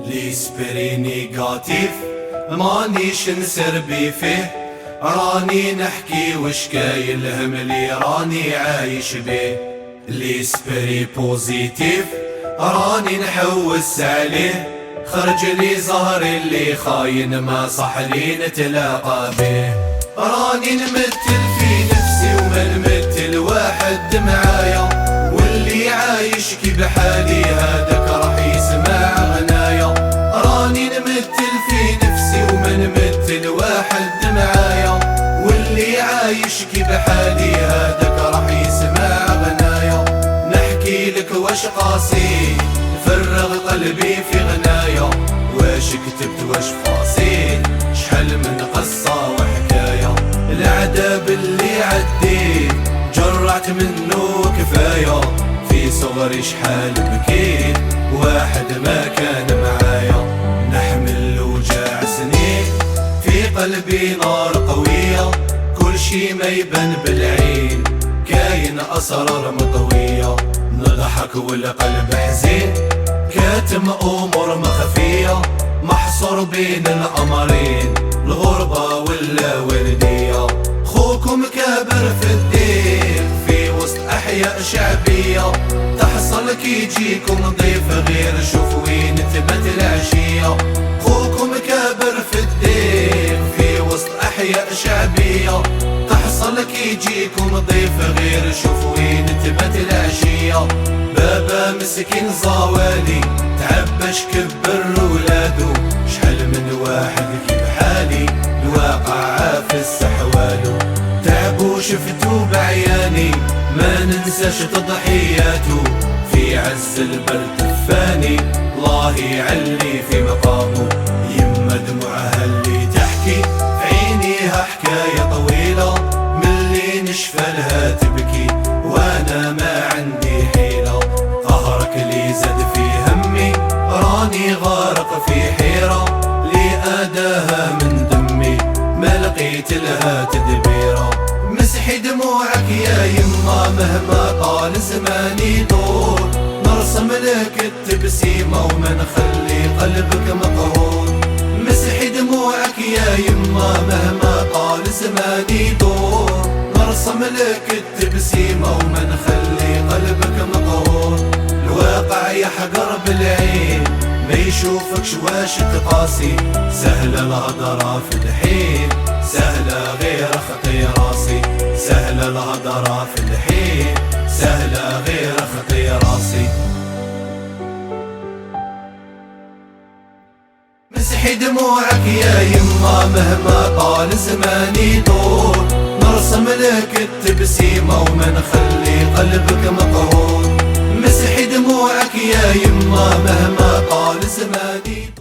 ليسبري نيجاتيف مانيش نسربي فيه، راني نحكي وش كاين الهم اللي راني عايش بيه. ليسبري بوزيتيف راني نحوس عليه، خرج لي زهر اللي خاين ما صح لي نتلاقى بيه. راني نمثل في نفسي وما نمثل واحد معايا، واللي عايش كي بحالي هذاك راح يسمع غنايا. راني نمثل في نفسي وما نمثل واحد معايا، واللي عايش كي بحالي هذاك راح يسمع غنايا. نحكي لك واش قاسي فرغ قلبي في غنايا، واش كتبت واش فاصيل شحال من قصة وحكاية. العذاب اللي عديت جرعت منه كفاية، في صغري شحال بكيت واحد ما كان معايا. نحمل وجع سنين في قلبي نار قوية، كل شي ما يبان بالعين كاين أسرار مطوية. نضحك والقلب حزين كاتم أمور مخفية، محصور بين الأمرين الغربة ولا والدية. خوكم كابر في الدين في وسط أحياء شعبية، تحصل كي يجيكم ضيف غير شوف وين تبات العشية. خوكم كابر في الدين في وسط أحياء شعبية، تحصل كي يجيكم ضيف غير شوف وين تبات العشية. بابا مسكين زوالي تعبش كبر ولادو، شحال من واحد كي بحالي الواقع عافس حوالو. تعبو شفتو بعياني ما ننساش تضحياتو، في عز البرد فاني الله يعلي في مقامو. يما دموعها اللي تحكي في عينيها حكاية طويلة، ملي نشفى لها تبكي وانا ما عندي حيلة. قهرك اللي زاد في همي راني غارق في حيرة، لي اداها من دمي ما لقيت لها تدبيرة. مسحي دموعك يا يما مهما طال زماني دور، نرسم لك التبسيمة وما نخلي قلبك مقهور. مسحي دموعك يا يما مهما طال زماني دور، نرسم لك التبسيمة وما نخلي قلبك مقهور. الواقع يحقر بالعين ما يشوفكش واش تقاسي، سهلة الهضرة في الحين سهلة غير خطي راسي. سهلة الهضرة في الحين سهلة غير خطي راسي. مسحي دموعك يا يما مهما طال زماني دور، نرسم لك التبسيمة وما نخلي قلبك مقهور. مسحي دموعك يا يما مهما طال زماني